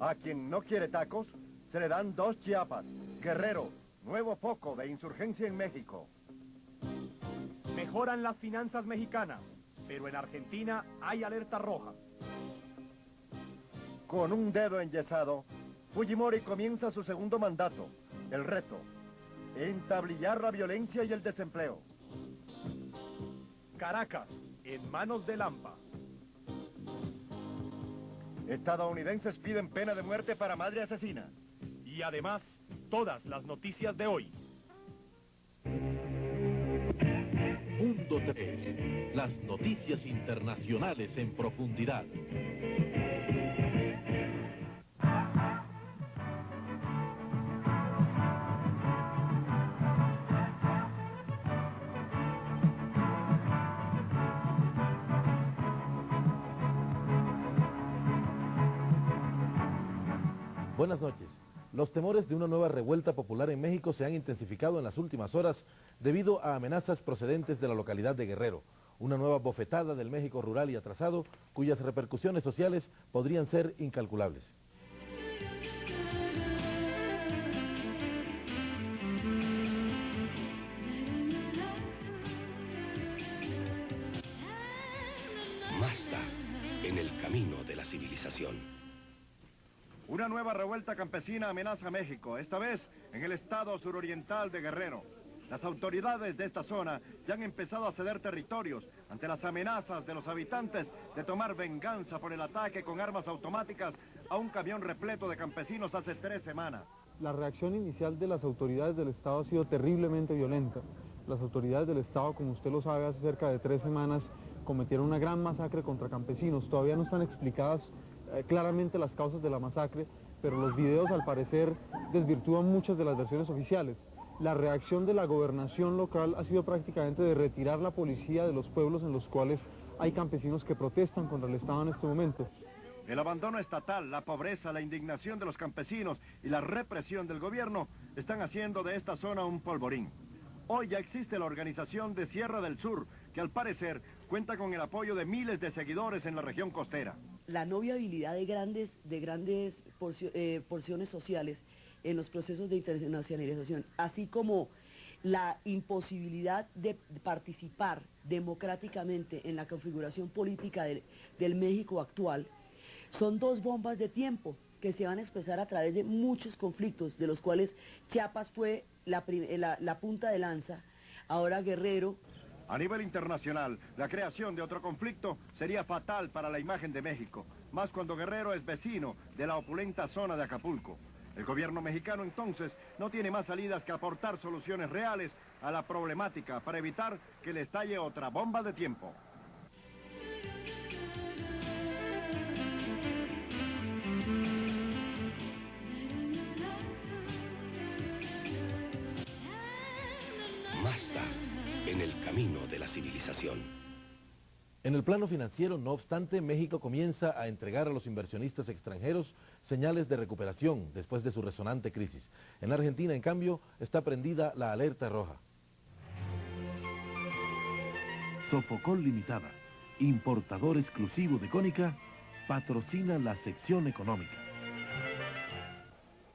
A quien no quiere tacos, se le dan 2 Chiapas. Guerrero, nuevo foco de insurgencia en México. Mejoran las finanzas mexicanas, pero en Argentina hay alerta roja. Con un dedo enyesado, Fujimori comienza su segundo mandato. El reto, entablillar la violencia y el desempleo. Caracas, en manos de Lampa. Estadounidenses piden pena de muerte para madre asesina. Y además, todas las noticias de hoy. Mundo 3, las noticias internacionales en profundidad. Buenas noches. Los temores de una nueva revuelta popular en México se han intensificado en las últimas horas debido a amenazas procedentes de la localidad de Guerrero, una nueva bofetada del México rural y atrasado cuyas repercusiones sociales podrían ser incalculables. Mazda, en el camino de la civilización. Una nueva revuelta campesina amenaza a México, esta vez en el estado suroriental de Guerrero. Las autoridades de esta zona ya han empezado a ceder territorios ante las amenazas de los habitantes de tomar venganza por el ataque con armas automáticas a un camión repleto de campesinos hace 3 semanas. La reacción inicial de las autoridades del Estado ha sido terriblemente violenta. Las autoridades del Estado, como usted lo sabe, hace cerca de 3 semanas cometieron una gran masacre contra campesinos. Todavía no están explicadas claramente las causas de la masacre, pero los videos al parecer desvirtúan muchas de las versiones oficiales. La reacción de la gobernación local ha sido prácticamente de retirar la policía de los pueblos en los cuales hay campesinos que protestan contra el Estado en este momento. El abandono estatal, la pobreza, la indignación de los campesinos y la represión del gobierno están haciendo de esta zona un polvorín. Hoy ya existe la organización de Sierra del Sur, que al parecer cuenta con el apoyo de miles de seguidores en la región costera. La no viabilidad de grandes porciones sociales en los procesos de internacionalización, así como la imposibilidad de participar democráticamente en la configuración política del México actual, son 2 bombas de tiempo que se van a expresar a través de muchos conflictos, de los cuales Chiapas fue la punta de lanza, ahora Guerrero. A nivel internacional, la creación de otro conflicto sería fatal para la imagen de México, más cuando Guerrero es vecino de la opulenta zona de Acapulco. El gobierno mexicano entonces no tiene más salidas que aportar soluciones reales a la problemática para evitar que le estalle otra bomba de tiempo. Mazda, en el camino de la civilización. En el plano financiero, no obstante, México comienza a entregar a los inversionistas extranjeros señales de recuperación después de su resonante crisis. En Argentina, en cambio, está prendida la alerta roja. Sofocol Limitada, importador exclusivo de Cónica, patrocina la sección económica.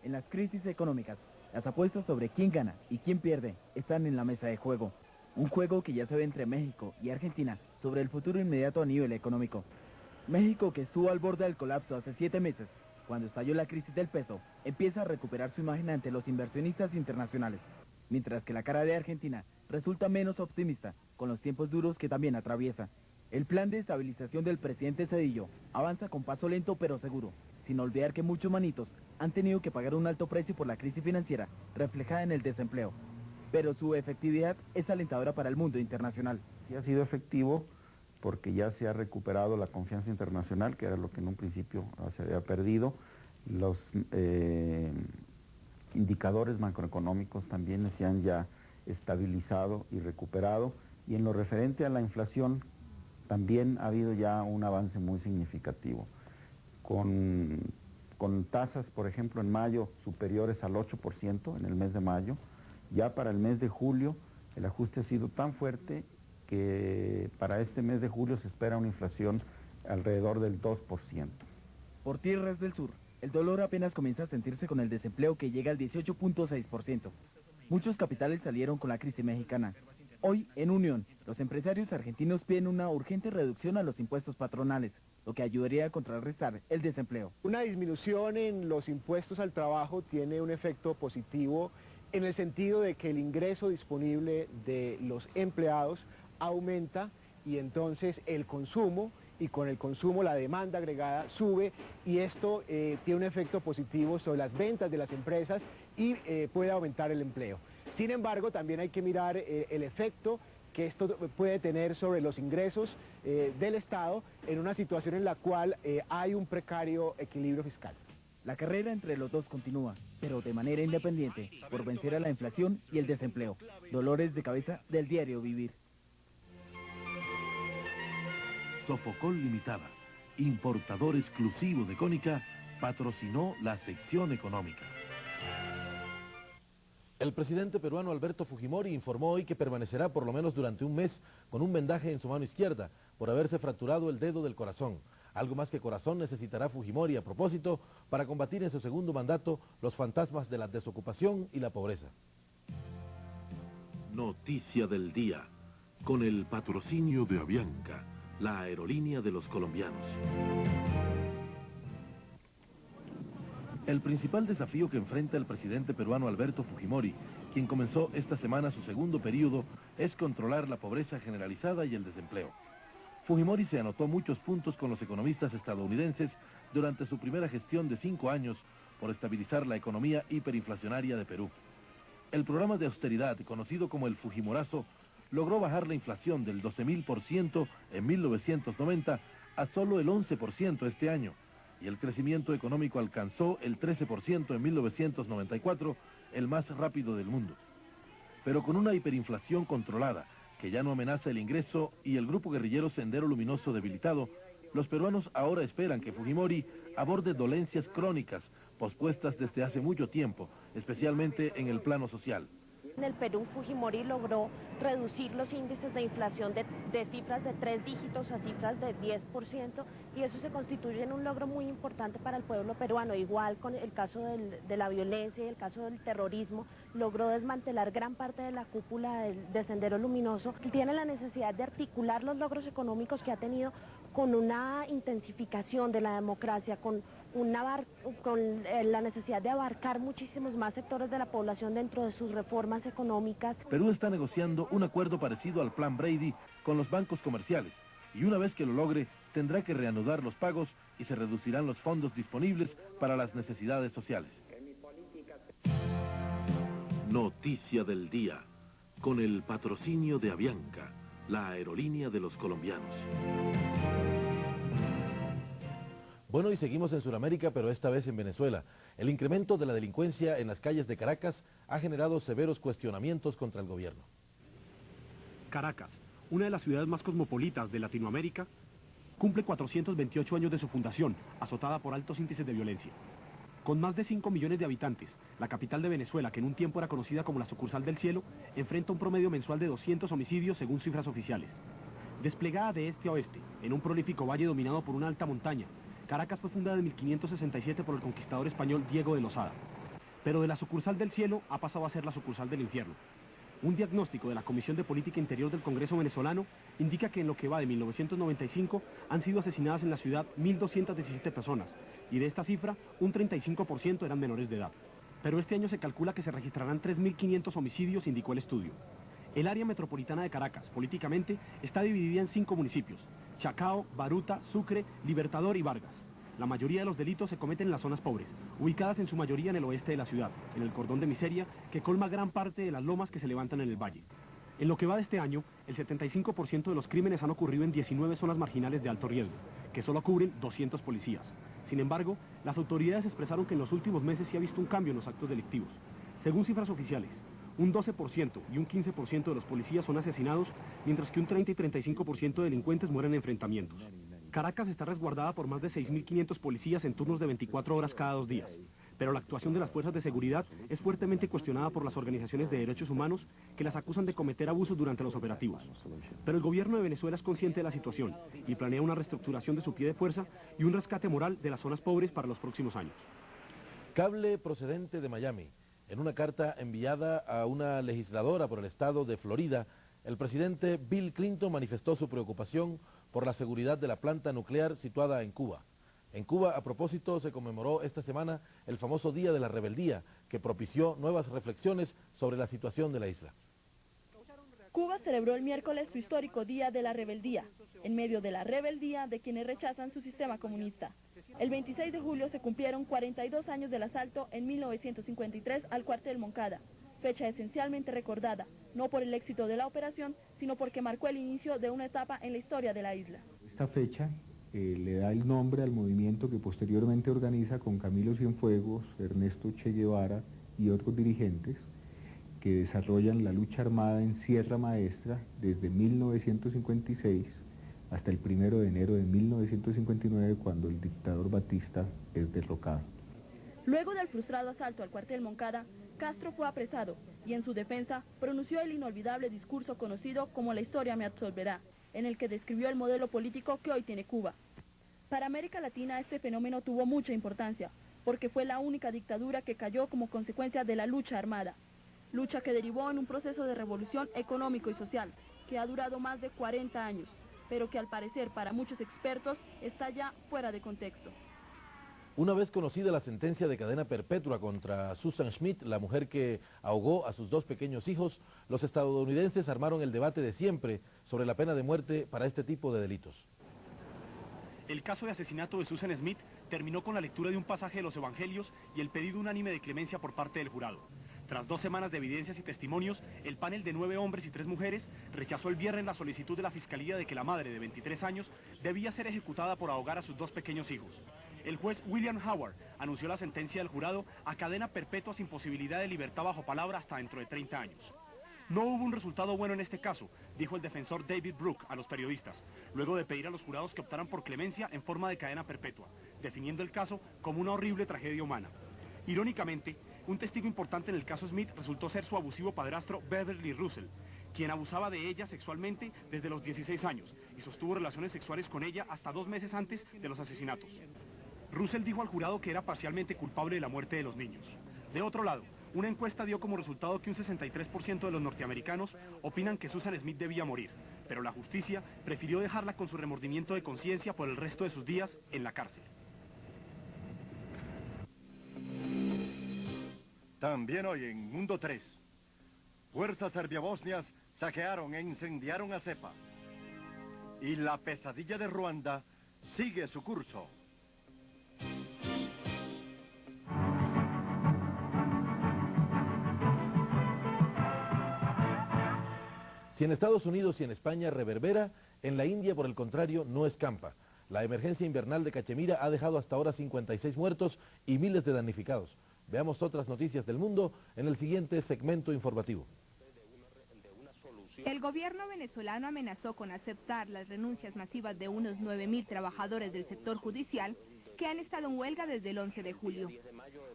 En las crisis económicas, las apuestas sobre quién gana y quién pierde están en la mesa de juego. Un juego que ya se ve entre México y Argentina sobre el futuro inmediato a nivel económico. México, que estuvo al borde del colapso hace 7 meses, cuando estalló la crisis del peso, empieza a recuperar su imagen ante los inversionistas internacionales, mientras que la cara de Argentina resulta menos optimista con los tiempos duros que también atraviesa. El plan de estabilización del presidente Zedillo avanza con paso lento pero seguro, sin olvidar que muchos manitos han tenido que pagar un alto precio por la crisis financiera reflejada en el desempleo. Pero su efectividad es alentadora para el mundo internacional. Sí ha sido efectivo porque ya se ha recuperado la confianza internacional, que era lo que en un principio se había perdido. Los indicadores macroeconómicos también se han ya estabilizado y recuperado. Y en lo referente a la inflación, también ha habido ya un avance muy significativo. Con tasas, por ejemplo, en mayo superiores al 8% en el mes de mayo. Ya para el mes de julio el ajuste ha sido tan fuerte que para este mes de julio se espera una inflación alrededor del 2%. Por tierras del sur, El dolor apenas comienza a sentirse con el desempleo que llega al 18.6%. Muchos capitales salieron con la crisis mexicana. Hoy, en Unión, los empresarios argentinos piden una urgente reducción a los impuestos patronales, lo que ayudaría a contrarrestar el desempleo. Una disminución en los impuestos al trabajo tiene un efecto positivo en el sentido de que el ingreso disponible de los empleados aumenta y entonces el consumo, y con el consumo la demanda agregada sube, y esto tiene un efecto positivo sobre las ventas de las empresas y puede aumentar el empleo. Sin embargo, también hay que mirar el efecto que esto puede tener sobre los ingresos del Estado en una situación en la cual hay un precario equilibrio fiscal. La carrera entre los dos continúa, pero de manera independiente, por vencer a la inflación y el desempleo. Dolores de cabeza del diario vivir. Sofocol Limitada, importador exclusivo de Cónica, patrocinó la sección económica. El presidente peruano Alberto Fujimori informó hoy que permanecerá por lo menos durante un mes con un vendaje en su mano izquierda por haberse fracturado el dedo del corazón. Algo más que corazón necesitará Fujimori a propósito para combatir en su segundo mandato los fantasmas de la desocupación y la pobreza. Noticia del día, con el patrocinio de Avianca, la aerolínea de los colombianos. El principal desafío que enfrenta el presidente peruano Alberto Fujimori, quien comenzó esta semana su segundo periodo, es controlar la pobreza generalizada y el desempleo. Fujimori se anotó muchos puntos con los economistas estadounidenses durante su primera gestión de 5 años por estabilizar la economía hiperinflacionaria de Perú. El programa de austeridad, conocido como el Fujimorazo, logró bajar la inflación del 12.000% en 1990 a solo el 11% este año, y el crecimiento económico alcanzó el 13% en 1994, el más rápido del mundo. Pero con una hiperinflación controlada, que ya no amenaza el ingreso, y el grupo guerrillero Sendero Luminoso debilitado, los peruanos ahora esperan que Fujimori aborde dolencias crónicas pospuestas desde hace mucho tiempo, especialmente en el plano social. En el Perú, Fujimori logró reducir los índices de inflación de cifras de 3 dígitos a cifras de 10%, y eso se constituye en un logro muy importante para el pueblo peruano. Igual con el caso de la violencia y el caso del terrorismo, logró desmantelar gran parte de la cúpula de Sendero Luminoso, que tiene la necesidad de articular los logros económicos que ha tenido con una intensificación de la democracia, con la necesidad de abarcar muchísimos más sectores de la población dentro de sus reformas económicas. Perú está negociando un acuerdo parecido al Plan Brady con los bancos comerciales, y una vez que lo logre, tendrá que reanudar los pagos y se reducirán los fondos disponibles para las necesidades sociales. Noticia del día, con el patrocinio de Avianca, la aerolínea de los colombianos. Bueno, y seguimos en Sudamérica, pero esta vez en Venezuela. El incremento de la delincuencia en las calles de Caracas ha generado severos cuestionamientos contra el gobierno. Caracas, una de las ciudades más cosmopolitas de Latinoamérica, cumple 428 años de su fundación, azotada por altos índices de violencia. Con más de 5 millones de habitantes, la capital de Venezuela, que en un tiempo era conocida como la sucursal del cielo, enfrenta un promedio mensual de 200 homicidios según cifras oficiales. Desplegada de este a oeste, en un prolífico valle dominado por una alta montaña, Caracas fue fundada en 1567 por el conquistador español Diego de Lozada. Pero de la sucursal del cielo ha pasado a ser la sucursal del infierno. Un diagnóstico de la Comisión de Política Interior del Congreso venezolano indica que en lo que va de 1995 han sido asesinadas en la ciudad 1.217 personas, y de esta cifra, un 35% eran menores de edad. Pero este año se calcula que se registrarán 3.500 homicidios, indicó el estudio. El área metropolitana de Caracas, políticamente, está dividida en 5 municipios: Chacao, Baruta, Sucre, Libertador y Vargas. La mayoría de los delitos se cometen en las zonas pobres, ubicadas en su mayoría en el oeste de la ciudad, en el cordón de miseria que colma gran parte de las lomas que se levantan en el valle. En lo que va de este año, el 75% de los crímenes han ocurrido en 19 zonas marginales de alto riesgo, que solo cubren 200 policías. Sin embargo, las autoridades expresaron que en los últimos meses sí ha visto un cambio en los actos delictivos. Según cifras oficiales, un 12% y un 15% de los policías son asesinados, mientras que un 30 y 35% de delincuentes mueren en enfrentamientos. Caracas está resguardada por más de 6.500 policías en turnos de 24 horas cada 2 días. pero la actuación de las fuerzas de seguridad es fuertemente cuestionada por las organizaciones de derechos humanos que las acusan de cometer abusos durante los operativos. Pero el gobierno de Venezuela es consciente de la situación y planea una reestructuración de su pie de fuerza y un rescate moral de las zonas pobres para los próximos años. Cable procedente de Miami. En una carta enviada a una legisladora por el estado de Florida, el presidente Bill Clinton manifestó su preocupación por la seguridad de la planta nuclear situada en Cuba. En Cuba, a propósito, se conmemoró esta semana el famoso Día de la Rebeldía, que propició nuevas reflexiones sobre la situación de la isla. Cuba celebró el miércoles su histórico Día de la Rebeldía, en medio de la rebeldía de quienes rechazan su sistema comunista. El 26 de julio se cumplieron 42 años del asalto en 1953 al cuartel Moncada, fecha esencialmente recordada, no por el éxito de la operación, sino porque marcó el inicio de una etapa en la historia de la isla. Esta fecha le da el nombre al movimiento que posteriormente organiza con Camilo Cienfuegos, Ernesto Che Guevara y otros dirigentes que desarrollan la lucha armada en Sierra Maestra desde 1956 hasta el 1 de enero de 1959, cuando el dictador Batista es derrocado. Luego del frustrado asalto al cuartel Moncada, Castro fue apresado y en su defensa pronunció el inolvidable discurso conocido como La historia me absolverá, en el que describió el modelo político que hoy tiene Cuba. Para América Latina este fenómeno tuvo mucha importancia, porque fue la única dictadura que cayó como consecuencia de la lucha armada, lucha que derivó en un proceso de revolución económico y social, que ha durado más de 40 años, pero que al parecer para muchos expertos está ya fuera de contexto. Una vez conocida la sentencia de cadena perpetua contra Susan Schmidt, la mujer que ahogó a sus 2 pequeños hijos, los estadounidenses armaron el debate de siempre sobre la pena de muerte para este tipo de delitos. El caso de asesinato de Susan Schmidt terminó con la lectura de un pasaje de los evangelios y el pedido unánime de clemencia por parte del jurado. Tras 2 semanas de evidencias y testimonios, el panel de 9 hombres y 3 mujeres rechazó el viernes la solicitud de la fiscalía de que la madre de 23 años debía ser ejecutada por ahogar a sus 2 pequeños hijos. El juez William Howard anunció la sentencia del jurado a cadena perpetua sin posibilidad de libertad bajo palabra hasta dentro de 30 años. No hubo un resultado bueno en este caso, dijo el defensor David Brooke a los periodistas, luego de pedir a los jurados que optaran por clemencia en forma de cadena perpetua, definiendo el caso como una horrible tragedia humana. Irónicamente, un testigo importante en el caso Smith resultó ser su abusivo padrastro Beverly Russell, quien abusaba de ella sexualmente desde los 16 años y sostuvo relaciones sexuales con ella hasta 2 meses antes de los asesinatos. Russell dijo al jurado que era parcialmente culpable de la muerte de los niños. De otro lado, una encuesta dio como resultado que un 63% de los norteamericanos opinan que Susan Smith debía morir, pero la justicia prefirió dejarla con su remordimiento de conciencia por el resto de sus días en la cárcel. También hoy en Mundo 3, fuerzas serbiobosnias saquearon e incendiaron a Cepa. Y la pesadilla de Ruanda sigue su curso. Si en Estados Unidos y en España reverbera, en la India, por el contrario, no escampa. La emergencia invernal de Cachemira ha dejado hasta ahora 56 muertos y miles de damnificados. Veamos otras noticias del mundo en el siguiente segmento informativo. El gobierno venezolano amenazó con aceptar las renuncias masivas de unos 9.000 trabajadores del sector judicial que han estado en huelga desde el 11 de julio.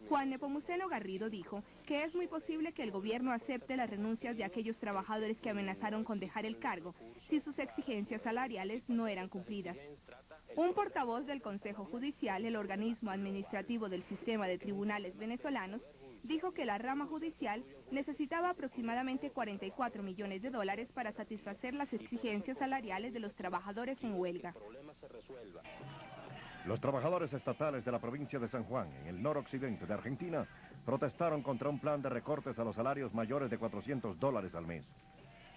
Juan Nepomuceno Garrido dijo que es muy posible que el gobierno acepte las renuncias de aquellos trabajadores que amenazaron con dejar el cargo si sus exigencias salariales no eran cumplidas. Un portavoz del Consejo Judicial, el organismo administrativo del sistema de tribunales venezolanos, dijo que la rama judicial necesitaba aproximadamente 44 millones de dólares para satisfacer las exigencias salariales de los trabajadores en huelga. Los trabajadores estatales de la provincia de San Juan, en el noroccidente de Argentina, protestaron contra un plan de recortes a los salarios mayores de $400 al mes.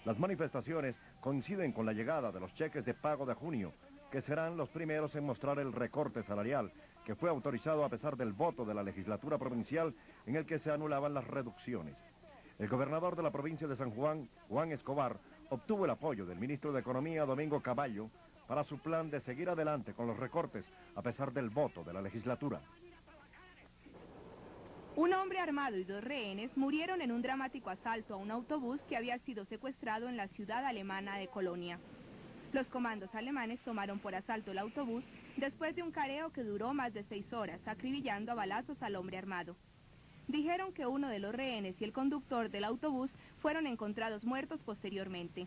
Las manifestaciones coinciden con la llegada de los cheques de pago de junio, que serán los primeros en mostrar el recorte salarial, que fue autorizado a pesar del voto de la legislatura provincial en el que se anulaban las reducciones. El gobernador de la provincia de San Juan, Juan Escobar, obtuvo el apoyo del ministro de Economía, Domingo Cavallo, para su plan de seguir adelante con los recortes a pesar del voto de la legislatura. Un hombre armado y 2 rehenes murieron en un dramático asalto a un autobús que había sido secuestrado en la ciudad alemana de Colonia. Los comandos alemanes tomaron por asalto el autobús después de un careo que duró más de 6 horas, acribillando a balazos al hombre armado. Dijeron que uno de los rehenes y el conductor del autobús fueron encontrados muertos posteriormente.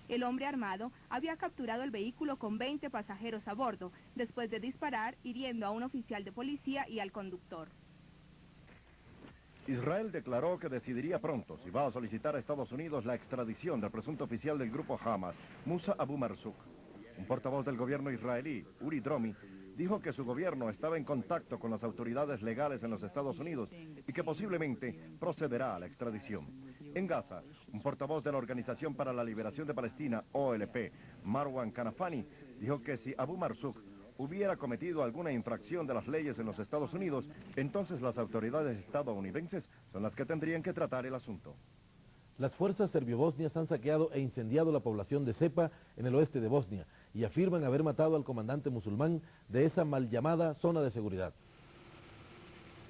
El hombre armado había capturado el vehículo con 20 pasajeros a bordo, después de disparar, hiriendo a un oficial de policía y al conductor. Israel declaró que decidiría pronto si va a solicitar a Estados Unidos la extradición del presunto oficial del grupo Hamas, Musa Abu Marzouk. Un portavoz del gobierno israelí, Uri Dromi, dijo que su gobierno estaba en contacto con las autoridades legales en los Estados Unidos y que posiblemente procederá a la extradición. En Gaza, un portavoz de la Organización para la Liberación de Palestina, OLP, Marwan Kanafani, dijo que si Abu Marzouk hubiera cometido alguna infracción de las leyes en los Estados Unidos, entonces las autoridades estadounidenses son las que tendrían que tratar el asunto. Las fuerzas serbio-bosnias han saqueado e incendiado la población de Zepa en el oeste de Bosnia y afirman haber matado al comandante musulmán de esa mal llamada zona de seguridad.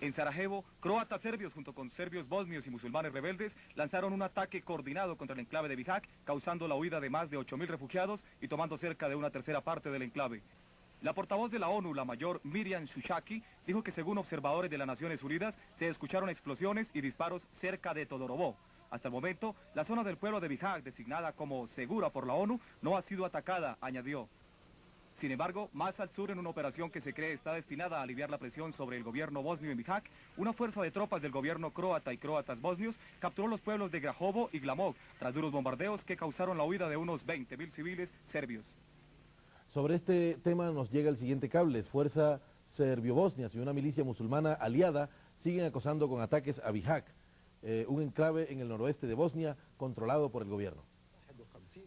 En Sarajevo, croatas serbios junto con serbios bosnios y musulmanes rebeldes lanzaron un ataque coordinado contra el enclave de Bihać, causando la huida de más de 8.000 refugiados y tomando cerca de una tercera parte del enclave. La portavoz de la ONU, la mayor Miriam Shushaki, dijo que según observadores de las Naciones Unidas se escucharon explosiones y disparos cerca de Todorovo. Hasta el momento, la zona del pueblo de Bihać, designada como segura por la ONU, no ha sido atacada, añadió. Sin embargo, más al sur, en una operación que se cree está destinada a aliviar la presión sobre el gobierno bosnio en Bihać, una fuerza de tropas del gobierno croata y croatas bosnios capturó los pueblos de Grahovo y Glamog, tras duros bombardeos que causaron la huida de unos 20.000 civiles serbios. Sobre este tema nos llega el siguiente cable. Fuerza serbio-bosnias y una milicia musulmana aliada siguen acosando con ataques a Bihać, un enclave en el noroeste de Bosnia controlado por el gobierno.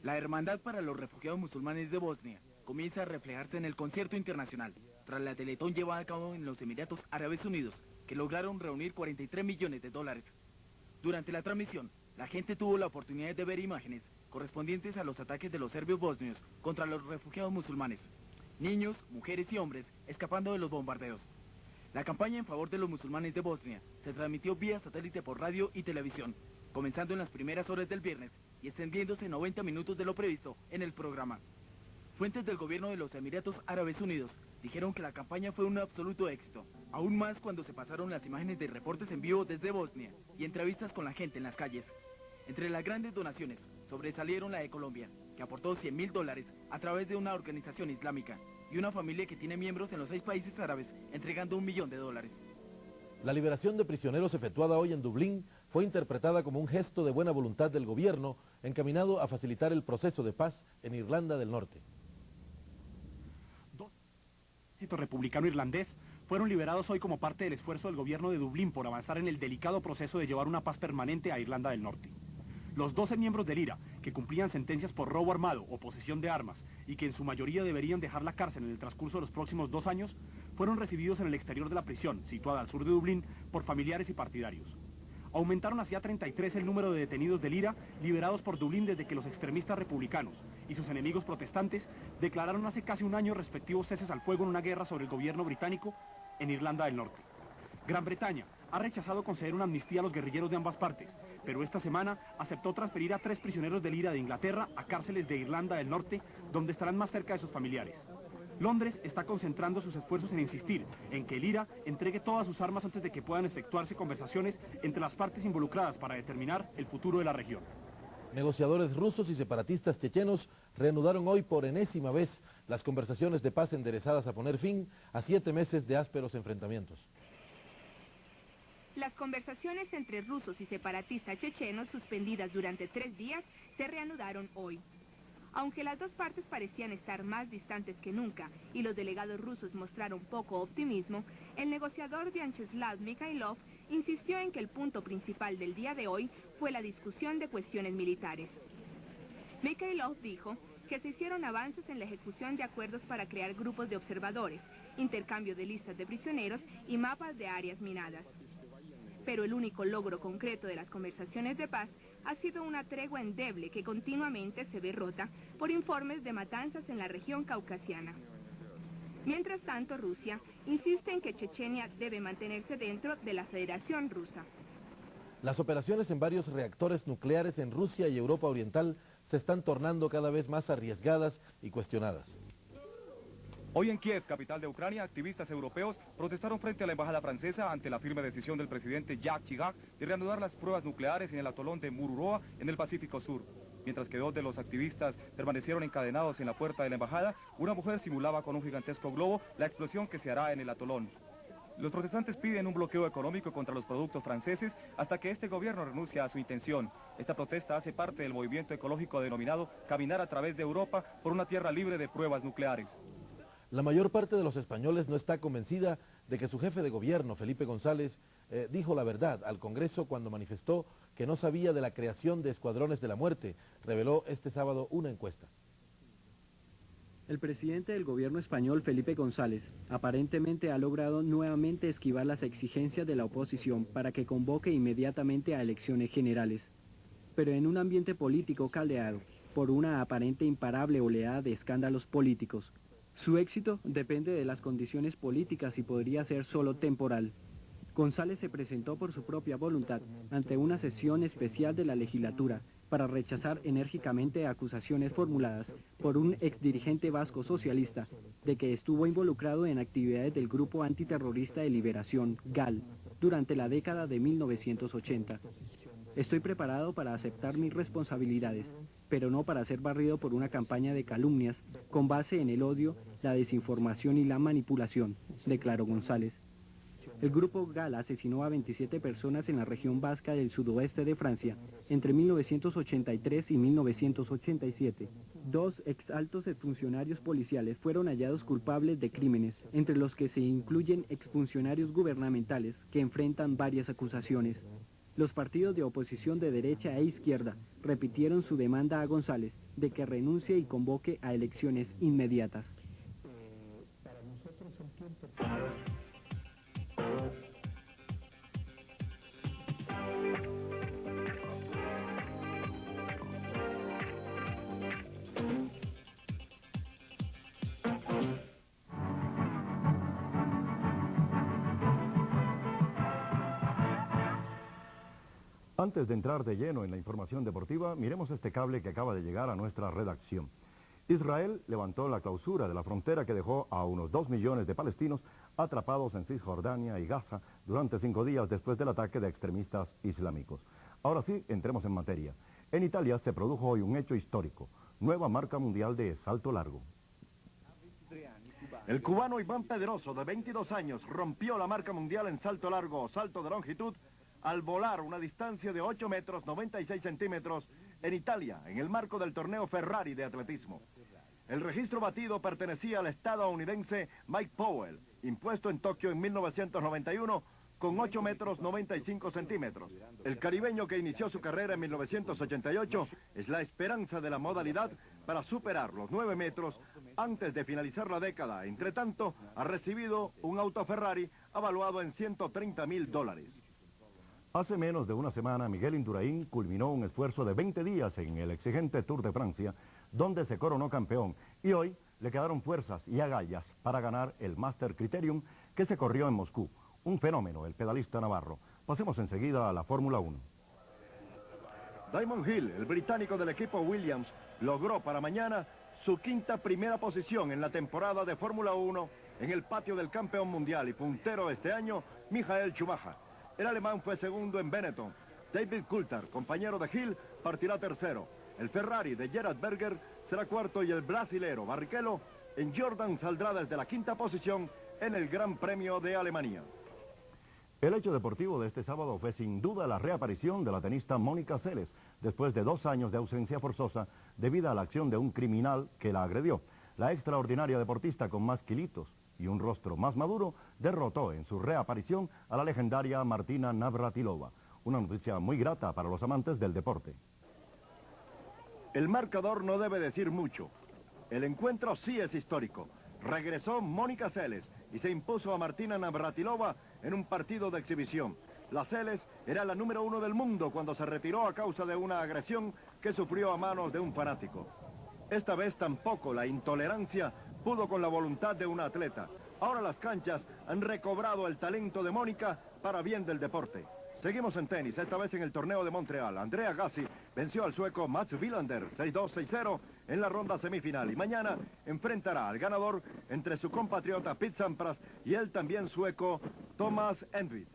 La Hermandad para los Refugiados Musulmanes de Bosnia comienza a reflejarse en el concierto internacional, tras la teletón llevada a cabo en los Emiratos Árabes Unidos, que lograron reunir 43 millones de dólares. Durante la transmisión, la gente tuvo la oportunidad de ver imágenes correspondientes a los ataques de los serbios bosnios contra los refugiados musulmanes, niños, mujeres y hombres escapando de los bombardeos. La campaña en favor de los musulmanes de Bosnia se transmitió vía satélite por radio y televisión, comenzando en las primeras horas del viernes y extendiéndose 90 minutos de lo previsto en el programa. Fuentes del gobierno de los Emiratos Árabes Unidos dijeron que la campaña fue un absoluto éxito, aún más cuando se pasaron las imágenes de reportes en vivo desde Bosnia y entrevistas con la gente en las calles. Entre las grandes donaciones sobresalieron la de Colombia, que aportó $100.000 a través de una organización islámica, y una familia que tiene miembros en los 6 países árabes entregando $1 millón. La liberación de prisioneros efectuada hoy en Dublín fue interpretada como un gesto de buena voluntad del gobierno encaminado a facilitar el proceso de paz en Irlanda del Norte. Dos ejército republicano irlandés fueron liberados hoy como parte del esfuerzo del gobierno de Dublín por avanzar en el delicado proceso de llevar una paz permanente a Irlanda del Norte. Los 12 miembros del IRA, que cumplían sentencias por robo armado o posesión de armas y que en su mayoría deberían dejar la cárcel en el transcurso de los próximos 2 años, fueron recibidos en el exterior de la prisión, situada al sur de Dublín, por familiares y partidarios. Aumentaron hacia 33 el número de detenidos del IRA liberados por Dublín desde que los extremistas republicanos y sus enemigos protestantes declararon hace casi un año respectivos ceses al fuego en una guerra sobre el gobierno británico en Irlanda del Norte. Gran Bretaña ha rechazado conceder una amnistía a los guerrilleros de ambas partes, pero esta semana aceptó transferir a 3 prisioneros del IRA de Inglaterra a cárceles de Irlanda del Norte, donde estarán más cerca de sus familiares. Londres está concentrando sus esfuerzos en insistir en que el IRA entregue todas sus armas antes de que puedan efectuarse conversaciones entre las partes involucradas para determinar el futuro de la región. Negociadores rusos y separatistas chechenos reanudaron hoy por enésima vez las conversaciones de paz enderezadas a poner fin a 7 meses de ásperos enfrentamientos. Las conversaciones entre rusos y separatistas chechenos suspendidas durante 3 días se reanudaron hoy. Aunque las dos partes parecían estar más distantes que nunca y los delegados rusos mostraron poco optimismo, el negociador Vyacheslav Mikhailov insistió en que el punto principal del día de hoy fue la discusión de cuestiones militares. Mikhailov dijo que se hicieron avances en la ejecución de acuerdos para crear grupos de observadores, intercambio de listas de prisioneros y mapas de áreas minadas. Pero el único logro concreto de las conversaciones de paz ha sido una tregua endeble que continuamente se ve rota por informes de matanzas en la región caucasiana. Mientras tanto, Rusia insiste en que Chechenia debe mantenerse dentro de la Federación Rusa. Las operaciones en varios reactores nucleares en Rusia y Europa Oriental se están tornando cada vez más arriesgadas y cuestionadas. Hoy en Kiev, capital de Ucrania, activistas europeos protestaron frente a la embajada francesa ante la firme decisión del presidente Jacques Chirac de reanudar las pruebas nucleares en el atolón de Mururoa en el Pacífico Sur. Mientras que 2 de los activistas permanecieron encadenados en la puerta de la embajada, una mujer simulaba con un gigantesco globo la explosión que se hará en el atolón. Los protestantes piden un bloqueo económico contra los productos franceses hasta que este gobierno renuncie a su intención. Esta protesta hace parte del movimiento ecológico denominado Caminar a través de Europa por una tierra libre de pruebas nucleares. La mayor parte de los españoles no está convencida de que su jefe de gobierno, Felipe González, dijo la verdad al Congreso cuando manifestó que no sabía de la creación de escuadrones de la muerte, reveló este sábado una encuesta. El presidente del gobierno español, Felipe González, aparentemente ha logrado nuevamente esquivar las exigencias de la oposición para que convoque inmediatamente a elecciones generales. Pero en un ambiente político caldeado por una aparente imparable oleada de escándalos políticos, su éxito depende de las condiciones políticas y podría ser solo temporal. González se presentó por su propia voluntad ante una sesión especial de la legislatura para rechazar enérgicamente acusaciones formuladas por un exdirigente vasco socialista de que estuvo involucrado en actividades del Grupo Antiterrorista de Liberación, GAL, durante la década de 1980. Estoy preparado para aceptar mis responsabilidades, pero no para ser barrido por una campaña de calumnias con base en el odio, la desinformación y la manipulación, declaró González. El grupo GAL asesinó a 27 personas en la región vasca del sudoeste de Francia entre 1983 y 1987. 2 exaltos funcionarios policiales fueron hallados culpables de crímenes, entre los que se incluyen exfuncionarios gubernamentales que enfrentan varias acusaciones. Los partidos de oposición de derecha e izquierda repitieron su demanda a González de que renuncie y convoque a elecciones inmediatas. Para nosotros el tiempo... Antes de entrar de lleno en la información deportiva, miremos este cable que acaba de llegar a nuestra redacción. Israel levantó la clausura de la frontera que dejó a unos 2 millones de palestinos atrapados en Cisjordania y Gaza durante 5 días después del ataque de extremistas islámicos. Ahora sí, entremos en materia. En Italia se produjo hoy un hecho histórico, nueva marca mundial de salto largo. El cubano Iván Pedroso, de 22 años, rompió la marca mundial en salto largo o salto de longitud al volar una distancia de 8 metros 96 centímetros en Italia, en el marco del torneo Ferrari de atletismo. El registro batido pertenecía al estadounidense Mike Powell, impuesto en Tokio en 1991 con 8 metros 95 centímetros. El caribeño, que inició su carrera en 1988, es la esperanza de la modalidad para superar los 9 metros antes de finalizar la década. Entre tanto, ha recibido un auto Ferrari avaluado en $130.000. Hace menos de una semana, Miguel Indurain culminó un esfuerzo de 20 días en el exigente Tour de Francia, donde se coronó campeón, y hoy le quedaron fuerzas y agallas para ganar el Master Criterium que se corrió en Moscú. Un fenómeno, el pedalista navarro. Pasemos enseguida a la Fórmula 1. Damon Hill, el británico del equipo Williams, logró para mañana su quinta primera posición en la temporada de Fórmula 1 en el patio del campeón mundial y puntero este año, Michael Schumacher. El alemán fue segundo en Benetton. David Coulthard, compañero de Hill, partirá tercero. El Ferrari de Gerhard Berger será cuarto y el brasilero Barrichello en Jordan saldrá desde la quinta posición en el Gran Premio de Alemania. El hecho deportivo de este sábado fue sin duda la reaparición de la tenista Mónica Seles, después de 2 años de ausencia forzosa debido a la acción de un criminal que la agredió. La extraordinaria deportista con más kilitos y un rostro más maduro derrotó en su reaparición a la legendaria Martina Navratilova. Una noticia muy grata para los amantes del deporte. El marcador no debe decir mucho. El encuentro sí es histórico. Regresó Mónica Seles y se impuso a Martina Navratilova en un partido de exhibición. La Seles era la número 1 del mundo cuando se retiró a causa de una agresión que sufrió a manos de un fanático. Esta vez tampoco la intolerancia pudo con la voluntad de una atleta. Ahora las canchas han recobrado el talento de Mónica para bien del deporte. Seguimos en tenis, esta vez en el torneo de Montreal. Andrea Agassi venció al sueco Mats Wilander 6-2, 6-0 en la ronda semifinal y mañana enfrentará al ganador entre su compatriota Pete Sampras y el también sueco Thomas Envid.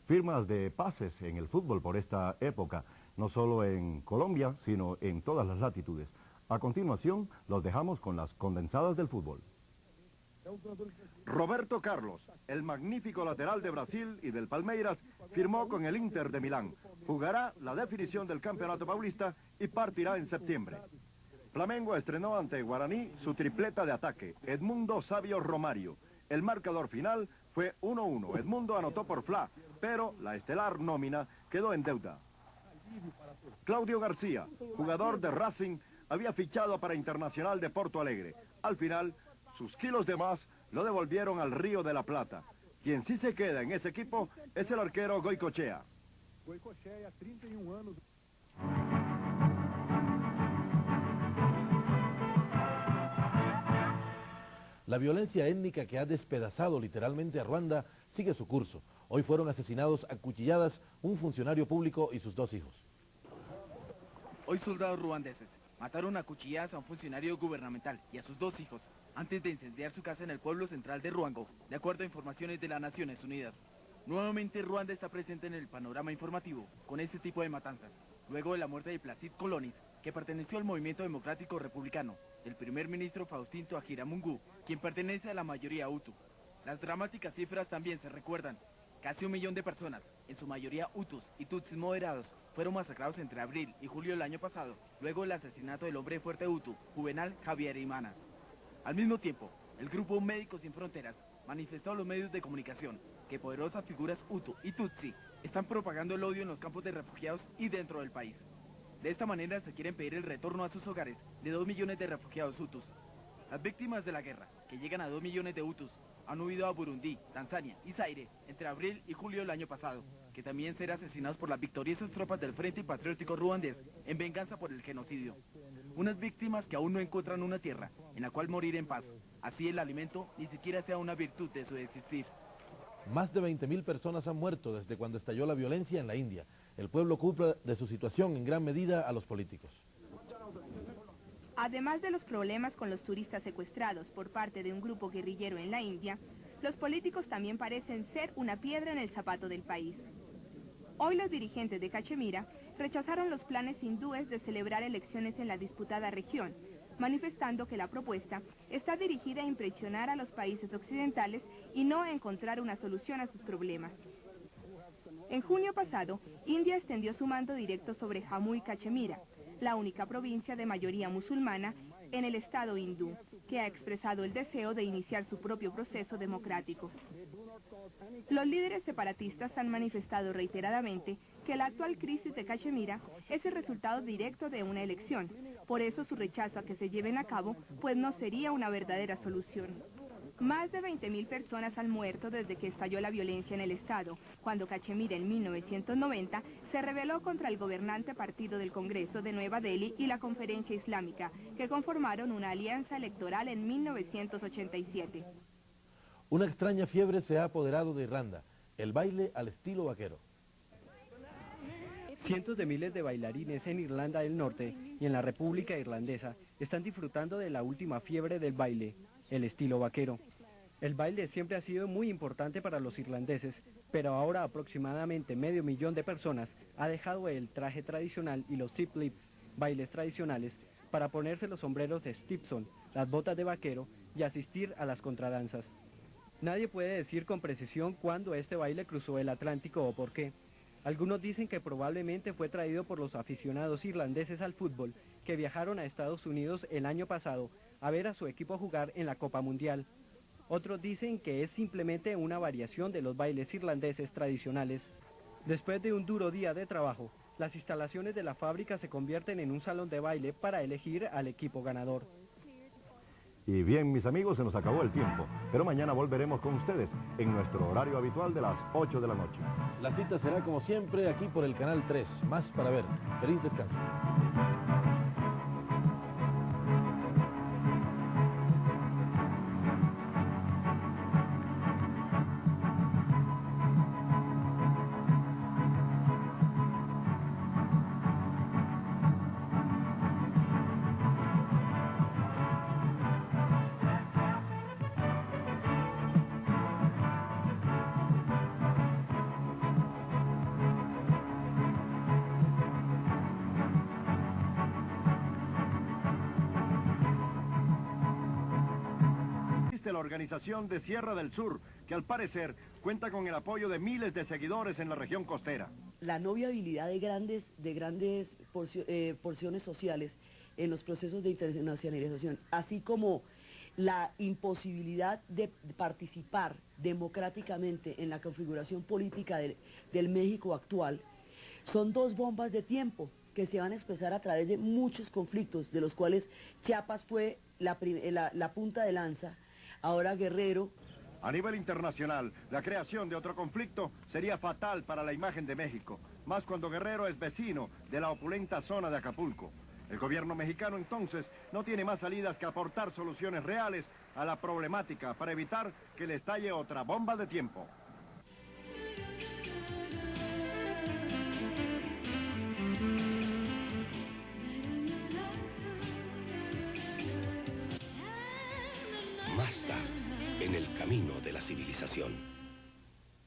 Firmas de pases en el fútbol por esta época, no solo en Colombia, sino en todas las latitudes. A continuación, los dejamos con las condensadas del fútbol. Roberto Carlos, el magnífico lateral de Brasil y del Palmeiras, firmó con el Inter de Milán. Jugará la definición del Campeonato Paulista y partirá en septiembre. Flamengo estrenó ante Guaraní su tripleta de ataque, Edmundo, Savio, Romario. El marcador final fue 1-1. Edmundo anotó por Fla, pero la estelar nómina quedó en deuda. Claudio García, jugador de Racing, había fichado para Internacional de Porto Alegre. Al final, sus kilos de más lo devolvieron al Río de la Plata. Quien sí se queda en ese equipo es el arquero Goicoechea. La violencia étnica que ha despedazado literalmente a Ruanda sigue su curso. Hoy fueron asesinados a cuchilladas un funcionario público y sus 2 hijos. Hoy soldados ruandeses mataron a cuchilladas a un funcionario gubernamental y a sus 2 hijos antes de incendiar su casa en el pueblo central de Ruango, de acuerdo a informaciones de las Naciones Unidas. Nuevamente Ruanda está presente en el panorama informativo con este tipo de matanzas, luego de la muerte de Placide Colonis, que perteneció al movimiento democrático republicano, del primer ministro Faustin Twagiramungu, quien pertenece a la mayoría Hutu. Las dramáticas cifras también se recuerdan. Casi 1 millón de personas, en su mayoría Hutus y Tutsis moderados, fueron masacrados entre abril y julio del año pasado, luego del asesinato del hombre fuerte Hutu, Juvenal Habyarimana. Al mismo tiempo, el grupo Médicos Sin Fronteras manifestó a los medios de comunicación que poderosas figuras Hutu y Tutsi están propagando el odio en los campos de refugiados y dentro del país. De esta manera se quieren pedir el retorno a sus hogares de 2 millones de refugiados Hutus. Las víctimas de la guerra, que llegan a 2 millones de Hutus, han huido a Burundi, Tanzania y Zaire entre abril y julio del año pasado, que también serán asesinados por las victoriosas tropas del Frente Patriótico Ruandés en venganza por el genocidio. Unas víctimas que aún no encuentran una tierra en la cual morir en paz, así el alimento ni siquiera sea una virtud de su existir. Más de 20.000 personas han muerto desde cuando estalló la violencia en la India. El pueblo culpa de su situación en gran medida a los políticos. Además de los problemas con los turistas secuestrados por parte de un grupo guerrillero en la India, los políticos también parecen ser una piedra en el zapato del país. Hoy los dirigentes de Cachemira rechazaron los planes hindúes de celebrar elecciones en la disputada región, manifestando que la propuesta está dirigida a impresionar a los países occidentales y no a encontrar una solución a sus problemas. En junio pasado, India extendió su mando directo sobre Jammu y Cachemira, la única provincia de mayoría musulmana en el estado hindú, que ha expresado el deseo de iniciar su propio proceso democrático. Los líderes separatistas han manifestado reiteradamente que la actual crisis de Cachemira es el resultado directo de una elección, por eso su rechazo a que se lleven a cabo, pues no sería una verdadera solución. Más de 20.000 personas han muerto desde que estalló la violencia en el estado, cuando Cachemira en 1990 se rebeló contra el gobernante partido del Congreso de Nueva Delhi y la Conferencia Islámica, que conformaron una alianza electoral en 1987. Una extraña fiebre se ha apoderado de Irlanda, el baile al estilo vaquero. Cientos de miles de bailarines en Irlanda del Norte y en la República Irlandesa están disfrutando de la última fiebre del baile, el estilo vaquero. El baile siempre ha sido muy importante para los irlandeses, pero ahora aproximadamente 500.000 de personas ha dejado el traje tradicional y los tip-lips, bailes tradicionales, para ponerse los sombreros de Stimson, las botas de vaquero y asistir a las contradanzas. Nadie puede decir con precisión cuándo este baile cruzó el Atlántico o por qué. Algunos dicen que probablemente fue traído por los aficionados irlandeses al fútbol que viajaron a Estados Unidos el año pasado a ver a su equipo jugar en la Copa Mundial. Otros dicen que es simplemente una variación de los bailes irlandeses tradicionales. Después de un duro día de trabajo, las instalaciones de la fábrica se convierten en un salón de baile para elegir al equipo ganador. Y bien, mis amigos, se nos acabó el tiempo, pero mañana volveremos con ustedes en nuestro horario habitual de las 8 de la noche. La cita será como siempre aquí por el Canal 3, Más para Ver. Feliz descanso. existe la organización de Sierra del Sur, que al parecer cuenta con el apoyo de miles de seguidores en la región costera. La no viabilidad de grandes porciones sociales en los procesos de internacionalización, así como la imposibilidad de participar democráticamente en la configuración política del México actual, son dos bombas de tiempo que se van a expresar a través de muchos conflictos, de los cuales Chiapas fue la punta de lanza, ahora Guerrero. A nivel internacional, la creación de otro conflicto sería fatal para la imagen de México, más cuando Guerrero es vecino de la opulenta zona de Acapulco. El gobierno mexicano entonces no tiene más salidas que aportar soluciones reales a la problemática para evitar que le estalle otra bomba de tiempo. Mazda, en el camino de la civilización.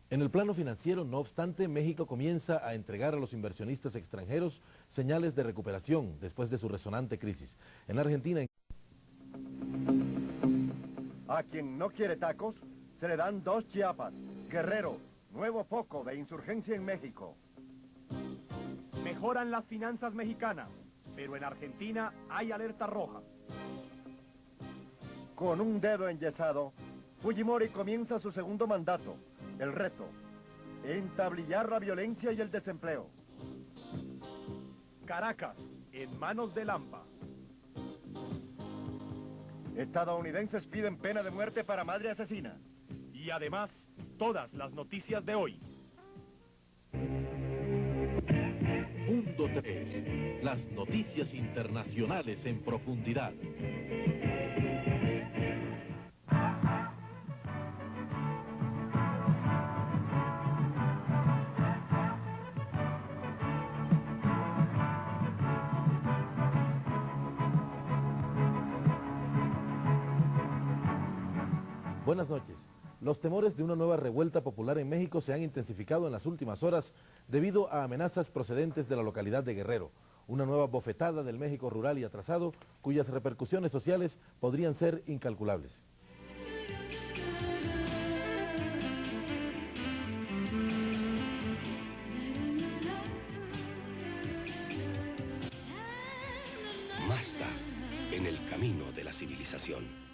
En el plano financiero, no obstante, México comienza a entregar a los inversionistas extranjeros señales de recuperación después de su resonante crisis. En Argentina... A quien no quiere tacos, se le dan 2 Chiapas. Guerrero, nuevo foco de insurgencia en México. Mejoran las finanzas mexicanas, pero en Argentina hay alerta roja. Con un dedo enyesado, Fujimori comienza su segundo mandato. El reto, entablillar la violencia y el desempleo. Caracas, en manos de Lampa. Estadounidenses piden pena de muerte para madre asesina. Y además, todas las noticias de hoy. Mundo 3. Las noticias internacionales en profundidad. Buenas noches. Los temores de una nueva revuelta popular en México se han intensificado en las últimas horas debido a amenazas procedentes de la localidad de Guerrero, una nueva bofetada del México rural y atrasado cuyas repercusiones sociales podrían ser incalculables. Mazda, en el camino de la civilización.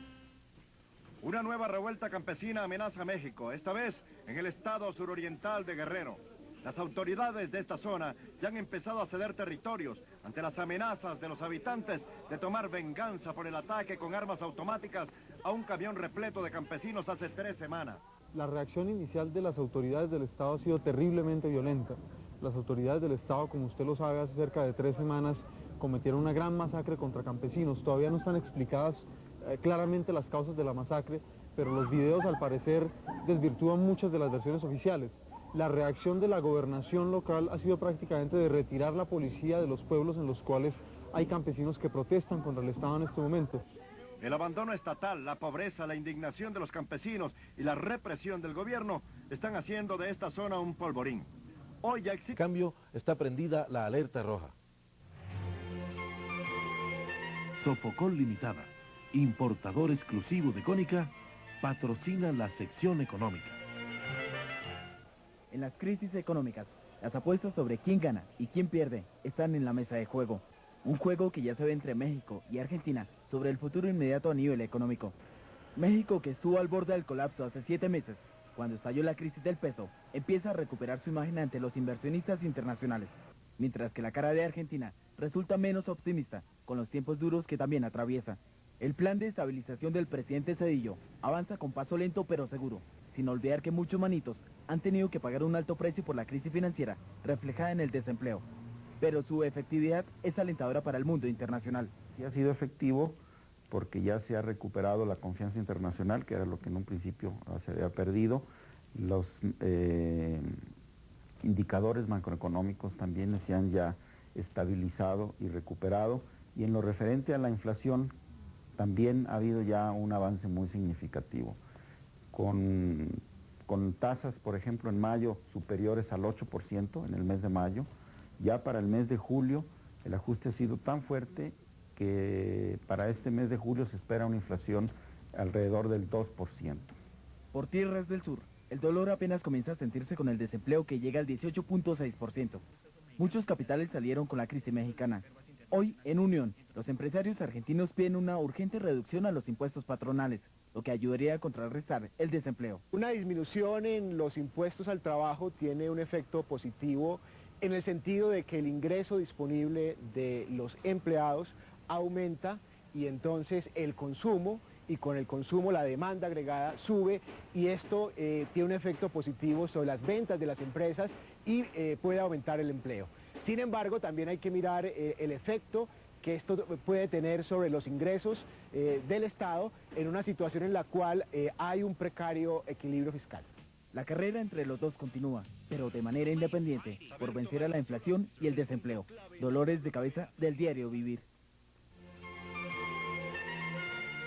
Una nueva revuelta campesina amenaza a México, esta vez en el estado suroriental de Guerrero. Las autoridades de esta zona ya han empezado a ceder territorios ante las amenazas de los habitantes de tomar venganza por el ataque con armas automáticas a un camión repleto de campesinos hace 3 semanas. La reacción inicial de las autoridades del Estado ha sido terriblemente violenta. Las autoridades del Estado, como usted lo sabe, hace cerca de 3 semanas cometieron una gran masacre contra campesinos. Todavía no están explicadas claramente las causas de la masacre, pero los videos al parecer desvirtúan muchas de las versiones oficiales. La reacción de la gobernación local ha sido prácticamente de retirar la policía de los pueblos en los cuales hay campesinos que protestan contra el Estado en este momento. El abandono estatal, la pobreza, la indignación de los campesinos y la represión del gobierno están haciendo de esta zona un polvorín. Hoy ya existe... En cambio, está prendida la alerta roja. Sofocol Limitada, importador exclusivo de Cónica, patrocina la sección económica. En las crisis económicas, las apuestas sobre quién gana y quién pierde están en la mesa de juego. Un juego que ya se ve entre México y Argentina sobre el futuro inmediato a nivel económico. México, que estuvo al borde del colapso hace 7 meses, cuando estalló la crisis del peso, empieza a recuperar su imagen ante los inversionistas internacionales, mientras que la cara de Argentina resulta menos optimista con los tiempos duros que también atraviesa. El plan de estabilización del presidente Zedillo avanza con paso lento pero seguro, sin olvidar que muchos manitos han tenido que pagar un alto precio por la crisis financiera reflejada en el desempleo. Pero su efectividad es alentadora para el mundo internacional. Sí ha sido efectivo porque ya se ha recuperado la confianza internacional, que era lo que en un principio se había perdido. Los indicadores macroeconómicos también se han ya estabilizado y recuperado. Y en lo referente a la inflación, también ha habido ya un avance muy significativo, con tasas, por ejemplo, en mayo superiores al 8% en el mes de mayo. Ya para el mes de julio el ajuste ha sido tan fuerte que para este mes de julio se espera una inflación alrededor del 2%. Por tierras del sur, el dolor apenas comienza a sentirse con el desempleo que llega al 18.6%. Muchos capitales salieron con la crisis mexicana. Hoy, en Unión, los empresarios argentinos piden una urgente reducción a los impuestos patronales, lo que ayudaría a contrarrestar el desempleo. Una disminución en los impuestos al trabajo tiene un efecto positivo en el sentido de que el ingreso disponible de los empleados aumenta y entonces el consumo, y con el consumo la demanda agregada sube, y esto tiene un efecto positivo sobre las ventas de las empresas y puede aumentar el empleo. Sin embargo, también hay que mirar el efecto que esto puede tener sobre los ingresos del Estado en una situación en la cual hay un precario equilibrio fiscal. La carrera entre los dos continúa, pero de manera independiente, por vencer a la inflación y el desempleo. Dolores de cabeza del diario vivir.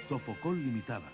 Sofocol Limitada.